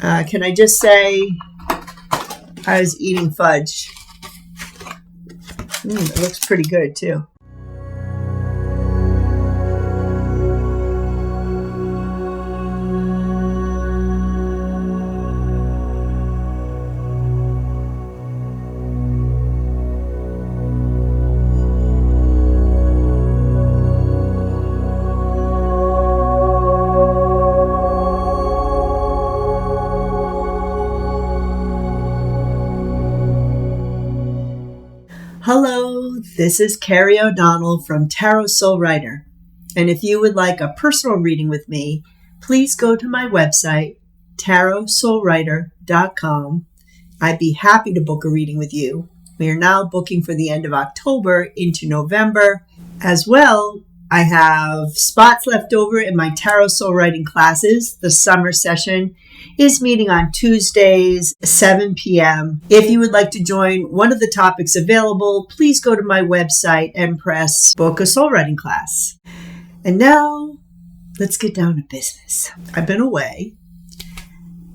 Can I just say I was eating fudge. It looks pretty good too. Hello, this is Carrie O'Donnell from Tarot Soul Writer. And if you would like a personal reading with me, please go to my website, tarotsoulwriter.com. I'd be happy to book a reading with you. We are now booking for the end of October into November. As well, I have spots left over in my Tarot Soul Writing classes. The summer session is meeting on Tuesdays, 7 p.m. If you would like to join one of the topics available, please go to my website and press Book a Soul Writing class. And now, let's get down to business. I've been away,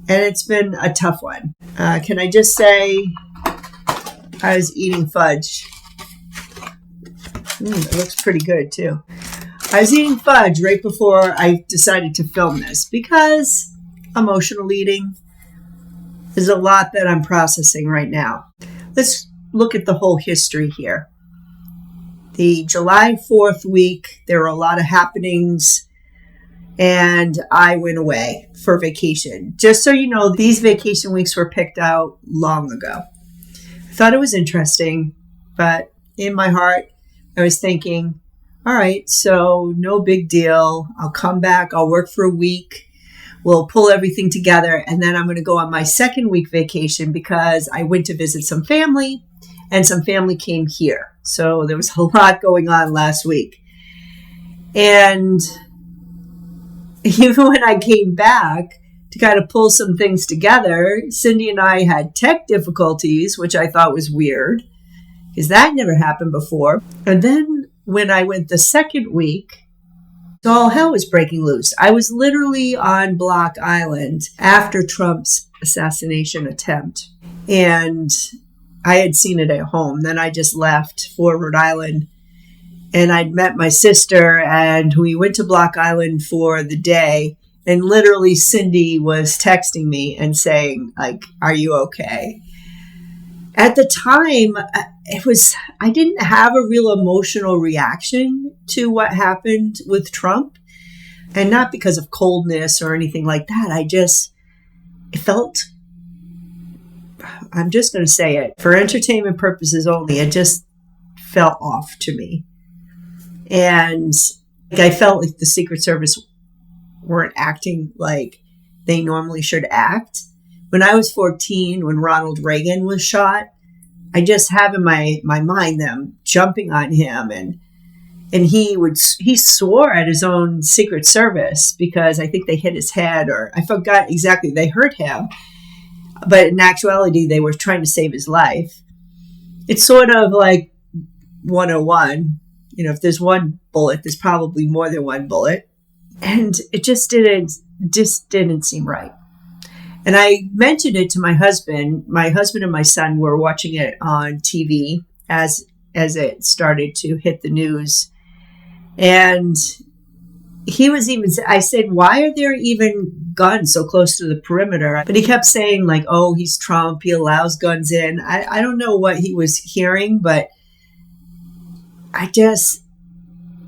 and it's been a tough one. Can I just say I was eating fudge. It looks pretty good too. I was eating fudge right before I decided to film this because emotional eating is a lot that I'm processing right now. Let's look at the whole history here. The July 4th week, there were a lot of happenings, and I went away for vacation. Just so you know, these vacation weeks were picked out long ago. I thought it was interesting, but in my heart, I was thinking, all right, so no big deal. I'll come back. I'll work for a week. We'll pull everything together, and then I'm going to go on my second week vacation because I went to visit some family, and some family came here. So there was a lot going on last week. And even when I came back to kind of pull some things together, Cindy and I had tech difficulties, which I thought was weird because that never happened before. And then when I went the second week, all hell was breaking loose. I was literally on Block Island after Trump's assassination attempt, and I had seen it at home. Then I just left for Rhode Island, and I'd met my sister, and we went to Block Island for the day, and literally Cindy was texting me and saying, like, are you okay? At the time, I didn't have a real emotional reaction to what happened with Trump, and not because of coldness or anything like that. It felt, I'm just going to say it, for entertainment purposes only, it just felt off to me. And I felt like the Secret Service weren't acting like they normally should act. When I was 14, when Ronald Reagan was shot, I just have in my mind them jumping on him, and he swore at his own Secret Service because I think they hit his head, or I forgot exactly, they hurt him, but in actuality they were trying to save his life. It's sort of like 101. If there's one bullet, there's probably more than one bullet, and it just didn't seem right. And I mentioned it to my husband. My husband and my son were watching it on TV as it started to hit the news. And I said, why are there even guns so close to the perimeter? But he kept saying, like, oh, he's Trump. He allows guns in. I don't know what he was hearing, but I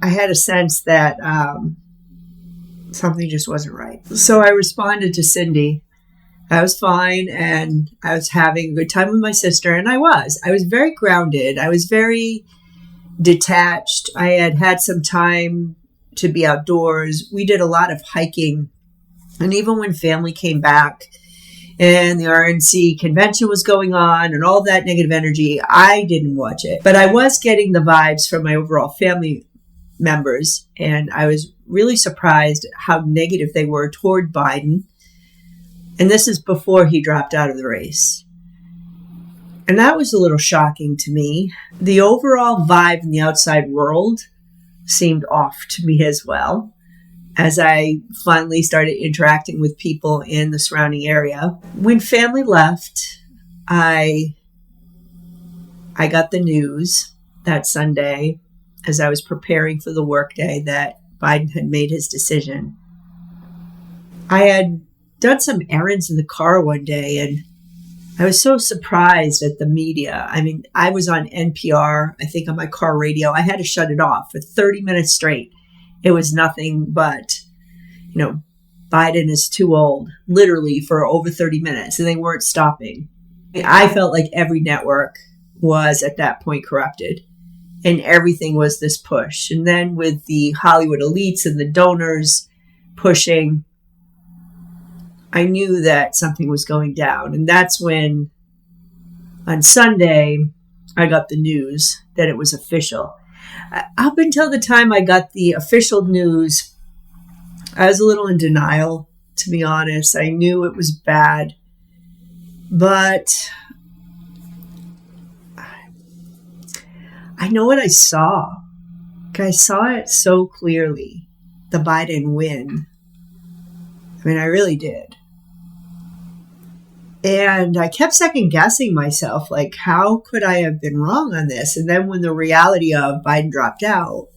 had a sense that something just wasn't right. So I responded to Cindy. I was fine, and I was having a good time with my sister, and I was very grounded. I was very detached. I had some time to be outdoors. We did a lot of hiking, and even when family came back and the RNC convention was going on and all that negative energy, I didn't watch it. But I was getting the vibes from my overall family members, and I was really surprised how negative they were toward Biden. And this is before he dropped out of the race. And that was a little shocking to me. The overall vibe in the outside world seemed off to me as well. as I finally started interacting with people in the surrounding area. When family left, I got the news that Sunday, as I was preparing for the workday, that Biden had made his decision. I had done some errands in the car one day, and I was so surprised at the media. I mean, I was on NPR, I think on my car radio. I had to shut it off for 30 minutes straight. It was nothing but, Biden is too old, literally for over 30 minutes, and they weren't stopping. I felt like every network was at that point corrupted, and everything was this push. And then with the Hollywood elites and the donors pushing, I knew that something was going down. And that's when, on Sunday, I got the news that it was official. Up until the time I got the official news, I was a little in denial, to be honest. I knew it was bad. But I know what I saw. I saw it so clearly, the Biden win. I mean, I really did. And I kept second guessing myself, like, how could I have been wrong on this? And then when the reality of Biden dropped out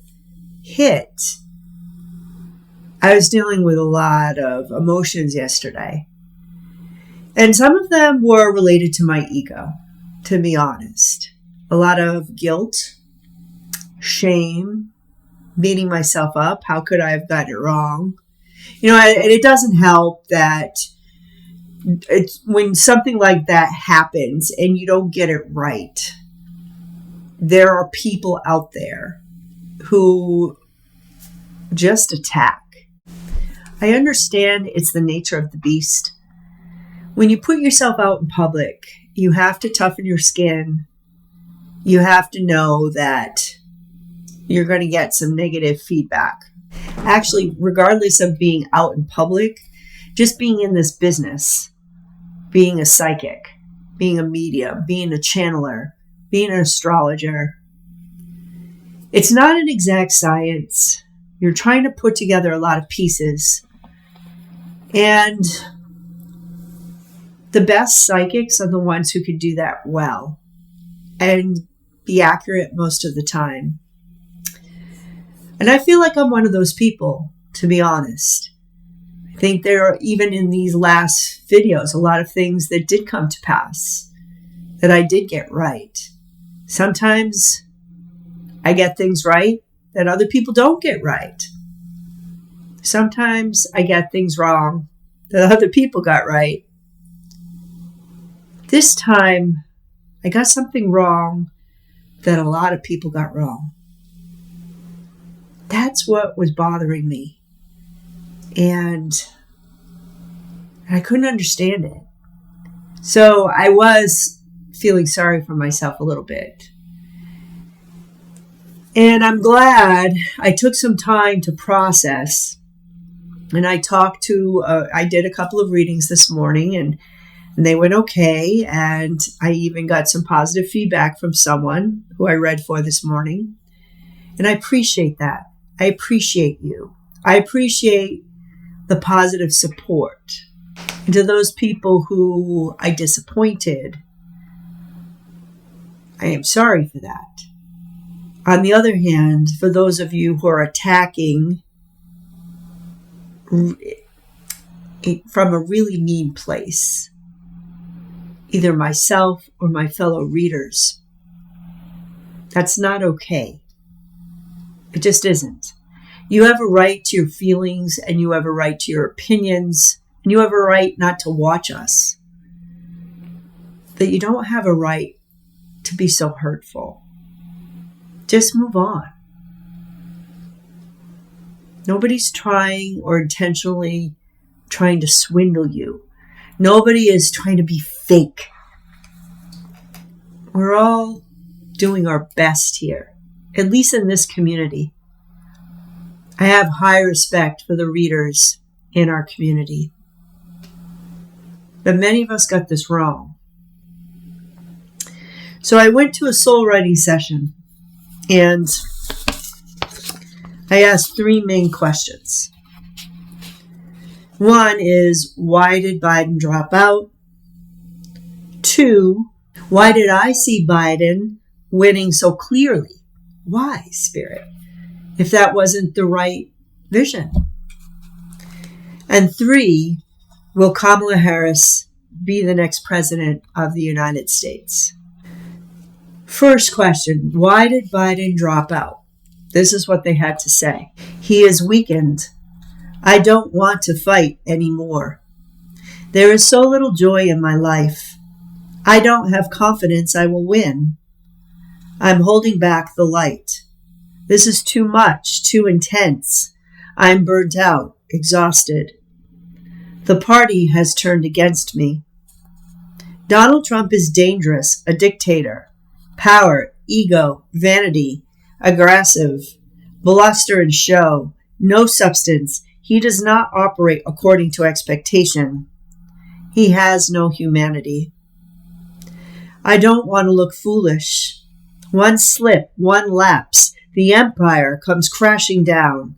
hit, I was dealing with a lot of emotions yesterday. And some of them were related to my ego, to be honest. A lot of guilt, shame, beating myself up. How could I have gotten it wrong? And it doesn't help that it's when something like that happens and you don't get it right, there are people out there who just attack. I understand it's the nature of the beast. When you put yourself out in public, you have to toughen your skin. You have to know that you're going to get some negative feedback. Actually, regardless of being out in public, just being in this business, being a psychic, being a medium, being a channeler, being an astrologer, it's not an exact science. You're trying to put together a lot of pieces. And the best psychics are the ones who can do that well and be accurate most of the time. And I feel like I'm one of those people, to be honest. I think there are, even in these last videos, a lot of things that did come to pass that I did get right. Sometimes I get things right that other people don't get right. Sometimes I get things wrong that other people got right. This time, I got something wrong that a lot of people got wrong. That's what was bothering me. And I couldn't understand it. So I was feeling sorry for myself a little bit. And I'm glad I took some time to process. And I I did a couple of readings this morning, and they went okay. And I even got some positive feedback from someone who I read for this morning. And I appreciate that. I appreciate you. I appreciate the positive support. And to those people who I disappointed, I am sorry for that. On the other hand, for those of you who are attacking from a really mean place, either myself or my fellow readers, that's not okay. It just isn't. You have a right to your feelings, and you have a right to your opinions, and you have a right not to watch us. But you don't have a right to be so hurtful. Just move on. Nobody's trying or intentionally trying to swindle you. Nobody is trying to be fake. We're all doing our best here, at least in this community. I have high respect for the readers in our community. But many of us got this wrong. So I went to a soul writing session, and I asked 3 main questions. One is, why did Biden drop out? 2, why did I see Biden winning so clearly? Why, Spirit? If that wasn't the right vision. And 3, will Kamala Harris be the next president of the United States? First question, why did Biden drop out? This is what they had to say. He is weakened. I don't want to fight anymore. There is so little joy in my life. I don't have confidence I will win. I'm holding back the light. This is too much, too intense. I'm burnt out, exhausted. The party has turned against me. Donald Trump is dangerous, a dictator. Power, ego, vanity, aggressive, bluster and show, no substance. He does not operate according to expectation. He has no humanity. I don't want to look foolish. One slip, one lapse, the empire comes crashing down.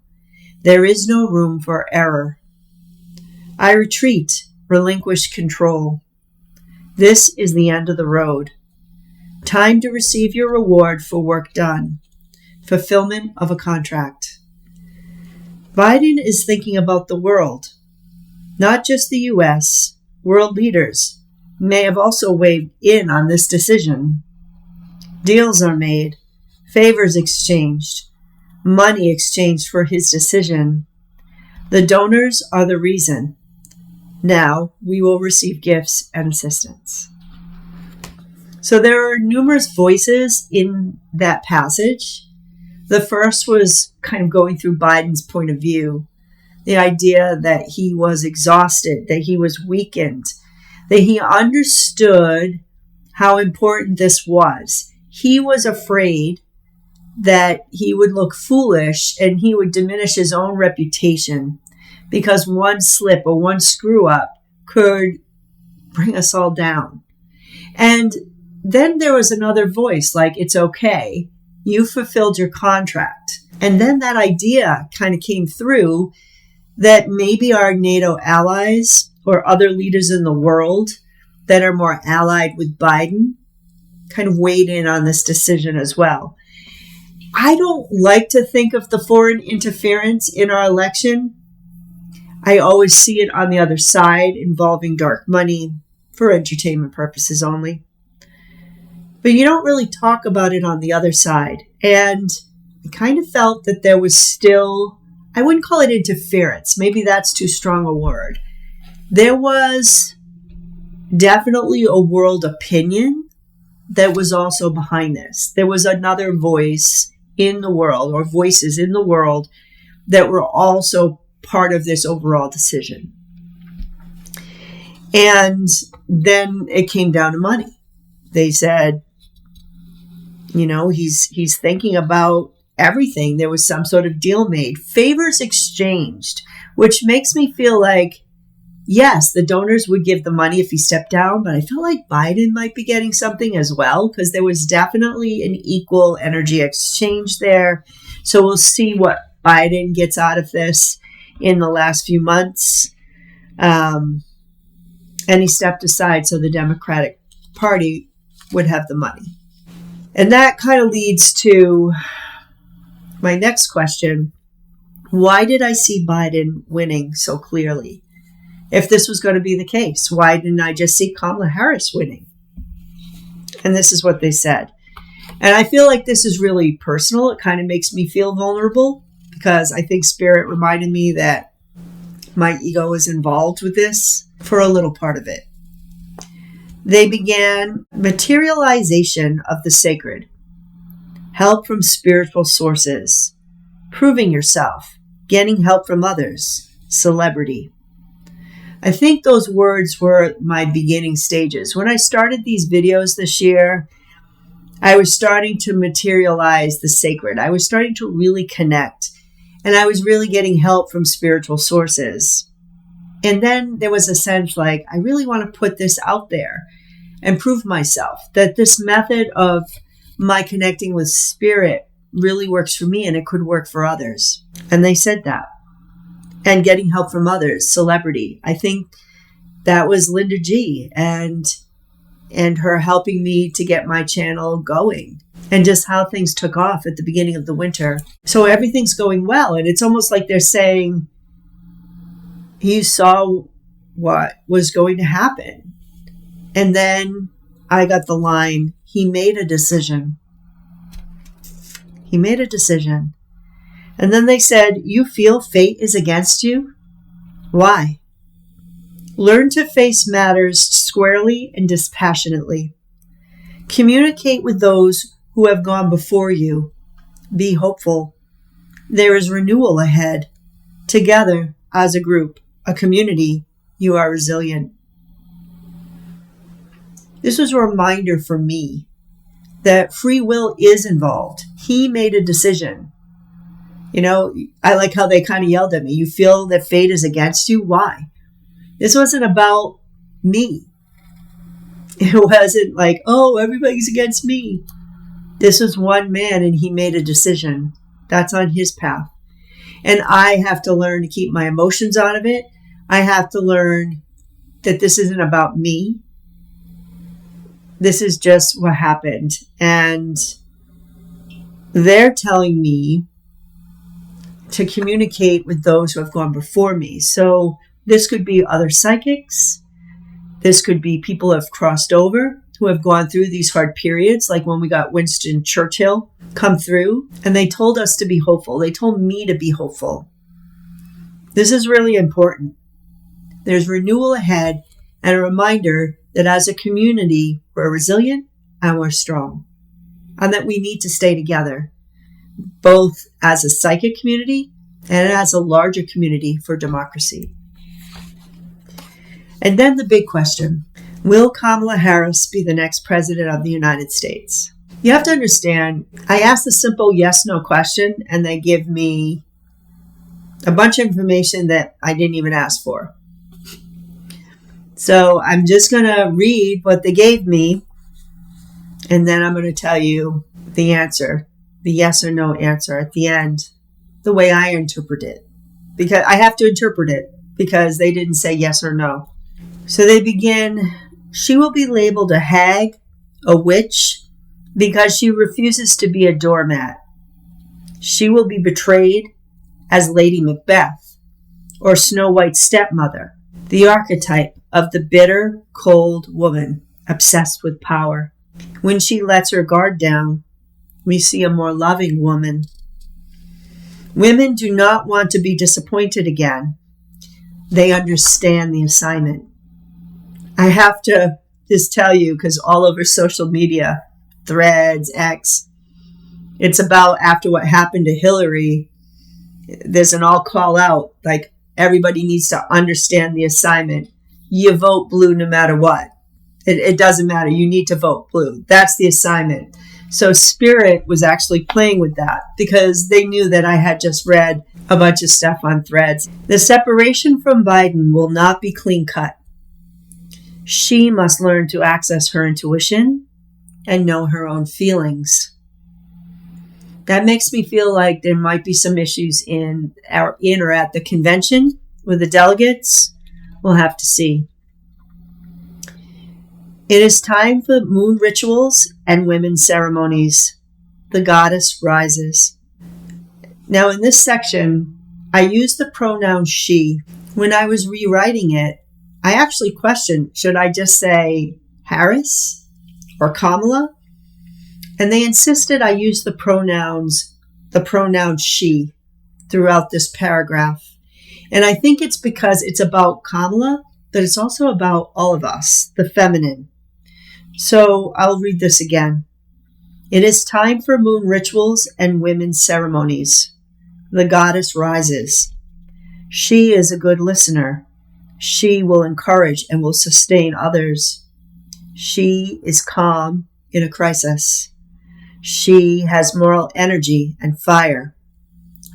There is no room for error. I retreat, relinquish control. This is the end of the road. Time to receive your reward for work done. Fulfillment of a contract. Biden is thinking about the world, not just the U.S. World leaders may have also weighed in on this decision. Deals are made, favors exchanged, money exchanged for his decision. The donors are the reason. Now we will receive gifts and assistance. So there are numerous voices in that passage. The first was kind of going through Biden's point of view, the idea that he was exhausted, that he was weakened, that he understood how important this was. He was afraid that he would look foolish and he would diminish his own reputation because one slip or one screw up could bring us all down. And then there was another voice like, it's okay. You fulfilled your contract. And then that idea kind of came through that maybe our NATO allies or other leaders in the world that are more allied with Biden kind of weighed in on this decision as well. I don't like to think of the foreign interference in our election. I always see it on the other side involving dark money for entertainment purposes only. But you don't really talk about it on the other side. And I kind of felt that there was still, I wouldn't call it interference. Maybe that's too strong a word. There was definitely a world opinion that was also behind this. There was another voice in the world, or voices in the world, that were also part of this overall decision. And then it came down to money. They said, you know, he's thinking about everything. There was some sort of deal made, favors exchanged, which makes me feel like, yes, the donors would give the money if he stepped down, but I feel like Biden might be getting something as well, because there was definitely an equal energy exchange there. So we'll see what Biden gets out of this in the last few months. And he stepped aside so the Democratic Party would have the money. And that kind of leads to my next question. Why did I see Biden winning so clearly? If this was going to be the case, why didn't I just see Kamala Harris winning? And this is what they said. And I feel like this is really personal. It kind of makes me feel vulnerable because I think Spirit reminded me that my ego is involved with this for a little part of it. They began materialization of the sacred, help from spiritual sources, proving yourself, getting help from others, celebrity. I think those words were my beginning stages. When I started these videos this year, I was starting to materialize the sacred. I was starting to really connect, and I was really getting help from spiritual sources. And then there was a sense like, I really want to put this out there and prove myself that this method of my connecting with spirit really works for me and it could work for others. And they said that. and getting help from others, celebrity. I think that was Linda G and her helping me to get my channel going, and just how things took off at the beginning of the winter. So everything's going well. And it's almost like they're saying, you saw what was going to happen. And then I got the line, he made a decision. He made a decision. And then they said, you feel fate is against you? Why? Learn to face matters squarely and dispassionately. Communicate with those who have gone before you. Be hopeful. There is renewal ahead. Together, as a group, a community, you are resilient. This was a reminder for me that free will is involved. He made a decision. You know, I like how they kind of yelled at me. You feel that fate is against you? Why? This wasn't about me. It wasn't like, oh, everybody's against me. This was one man and he made a decision. That's on his path. And I have to learn to keep my emotions out of it. I have to learn that this isn't about me. This is just what happened. And they're telling me to communicate with those who have gone before me. So this could be other psychics. This could be people who have crossed over, who have gone through these hard periods, like when we got Winston Churchill come through, and they told us to be hopeful. They told me to be hopeful. This is really important. There's renewal ahead and a reminder that as a community, we're resilient and we're strong, and that we need to stay together, both as a psychic community and as a larger community for democracy. And then the big question, will Kamala Harris be the next president of the United States? You have to understand, I asked a simple yes-no question and they give me a bunch of information that I didn't even ask for. So I'm just going to read what they gave me, and then I'm going to tell you the answer, the yes or no answer at the end, the way I interpret it. Because I have to interpret it because they didn't say yes or no. So they begin, she will be labeled a hag, a witch, because she refuses to be a doormat. She will be betrayed as Lady Macbeth or Snow White's stepmother, the archetype of the bitter, cold woman obsessed with power. When she lets her guard down, we see a more loving woman. Women do not want to be disappointed again. They understand the assignment. I have to just tell you, because all over social media, Threads, X, it's about after what happened to Hillary, there's an all call out, like everybody needs to understand the assignment. You vote blue no matter what. It doesn't matter. You need to vote blue. That's the assignment. So Spirit was actually playing with that because they knew that I had just read a bunch of stuff on Threads. The separation from Biden will not be clean cut. She must learn to access her intuition and know her own feelings. That makes me feel like there might be some issues in or at the convention with the delegates. We'll have to see. It is time for moon rituals and women's ceremonies. The goddess rises. Now in this section, I use the pronoun she. When I was rewriting it, I actually questioned, should I just say Harris or Kamala? And they insisted I use the pronoun she throughout this paragraph. And I think it's because it's about Kamala, but it's also about all of us, the feminine. So I'll read this again. It is time for moon rituals and women's ceremonies. The goddess rises. She is a good listener. She will encourage and will sustain others. She is calm in a crisis. She has moral energy and fire.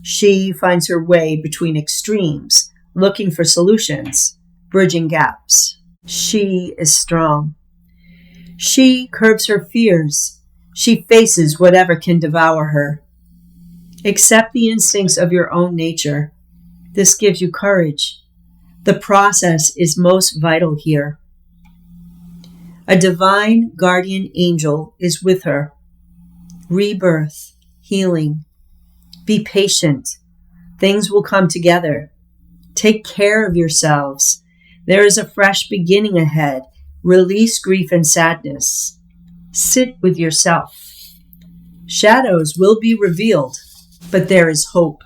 She finds her way between extremes, looking for solutions, bridging gaps. She is strong. She curbs her fears. She faces whatever can devour her. Accept the instincts of your own nature. This gives you courage. The process is most vital here. A divine guardian angel is with her. Rebirth, healing. Be patient. Things will come together. Take care of yourselves. There is a fresh beginning ahead. Release grief and sadness. Sit with yourself. Shadows will be revealed, but there is hope.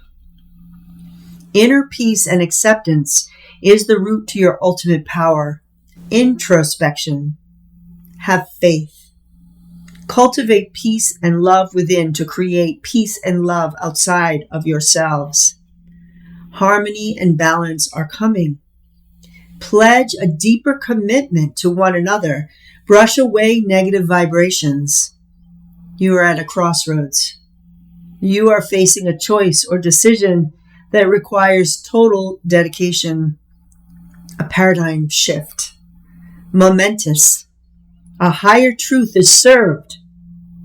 Inner peace and acceptance is the route to your ultimate power. Introspection. Have faith. Cultivate peace and love within to create peace and love outside of yourselves. Harmony and balance are coming. Pledge a deeper commitment to one another. Brush away negative vibrations. You are at a crossroads. You are facing a choice or decision that requires total dedication. A paradigm shift. Momentous. A higher truth is served.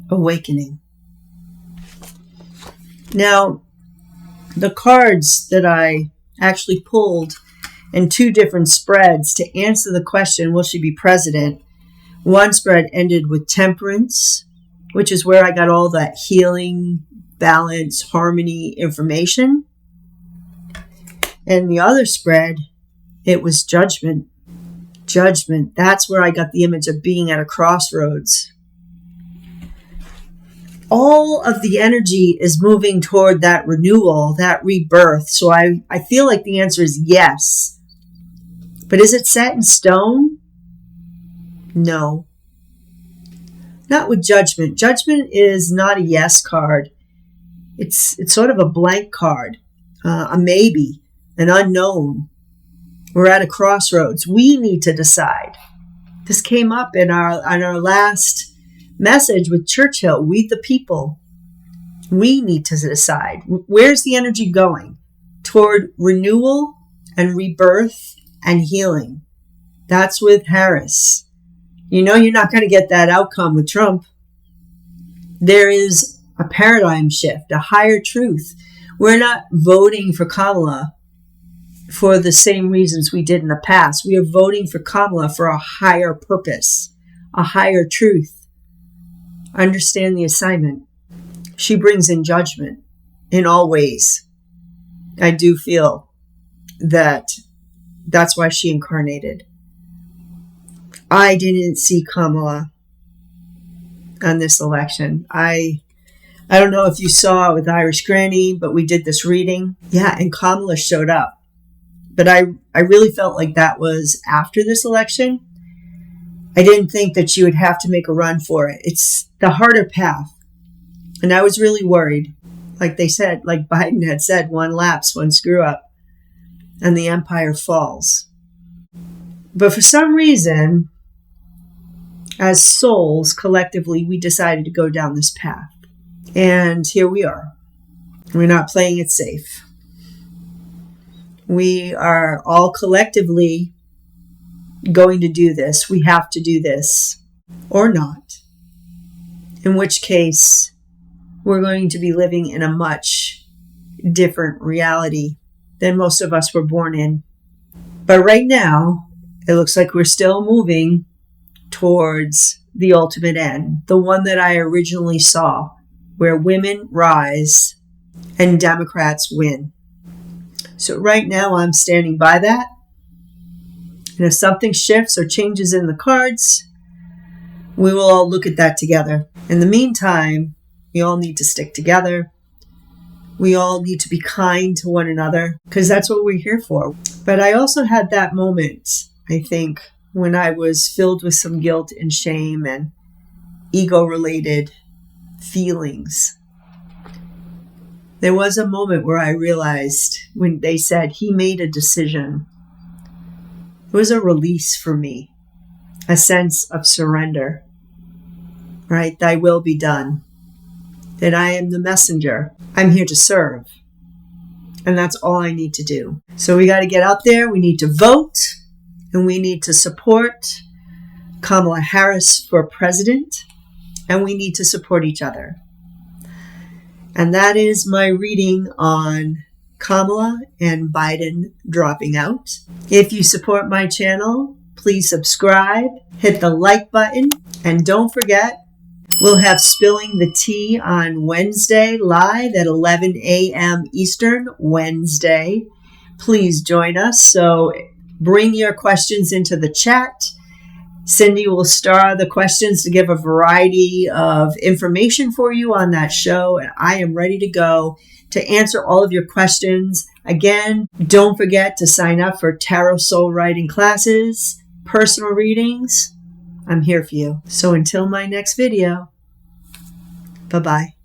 Awakening. Now, the cards that I actually pulled in two different spreads to answer the question, will she be president? One spread ended with temperance, which is where I got all that healing, balance, harmony information. And the other spread, it was judgment. Judgment. That's where I got the image of being at a crossroads. All of the energy is moving toward that renewal, that rebirth. So I feel like the answer is yes. But is it set in stone? No. Not with judgment. Judgment is not a yes card. It's sort of a blank card, a maybe, an unknown. We're at a crossroads. We need to decide. This came up in our last message with Churchill. We the people. We need to decide. Where's the energy going? Toward renewal and rebirth and healing. That's with Harris. You know you're not going to get that outcome with Trump. There is a paradigm shift, a higher truth. We're not voting for Kamala for the same reasons we did in the past. We are voting for Kamala for a higher purpose, a higher truth. Understand the assignment. She brings in judgment in all ways. I do feel that that's why she incarnated. I didn't see Kamala on this election. I don't know if you saw it with Irish Granny, but we did this reading. Yeah, and Kamala showed up. But I really felt like that was after this election. I didn't think that she would have to make a run for it. It's the harder path. And I was really worried. Like they said, like Biden had said, one lapse, one screw up, and the empire falls. But for some reason, as souls, collectively, we decided to go down this path. And here we are. We're not playing it safe. We are all collectively going to do this. We have to do this or not. In which case, we're going to be living in a much different reality than most of us were born in. But right now, it looks like we're still moving towards the ultimate end, the one that I originally saw, where women rise and Democrats win. So right now I'm standing by that. And if something shifts or changes in the cards, we will all look at that together. In the meantime, we all need to stick together. We all need to be kind to one another because that's what we're here for. But I also had that moment, I think, when I was filled with some guilt and shame and ego-related feelings. There was a moment where I realized when they said he made a decision, it was a release for me, a sense of surrender, right? Thy will be done. That I am the messenger. I'm here to serve. And that's all I need to do. So we got to get out there. We need to vote. And we need to support Kamala Harris for president. And we need to support each other. And that is my reading on Kamala and Biden dropping out. If you support my channel, please subscribe, hit the like button, and don't forget, we'll have Spilling the Tea on Wednesday live at 11 a.m. Eastern, Wednesday. Please join us. So bring your questions into the chat. Cindy will star the questions to give a variety of information for you on that show. And I am ready to go to answer all of your questions. Again, don't forget to sign up for tarot soul writing classes, personal readings. I'm here for you. So until my next video, bye-bye.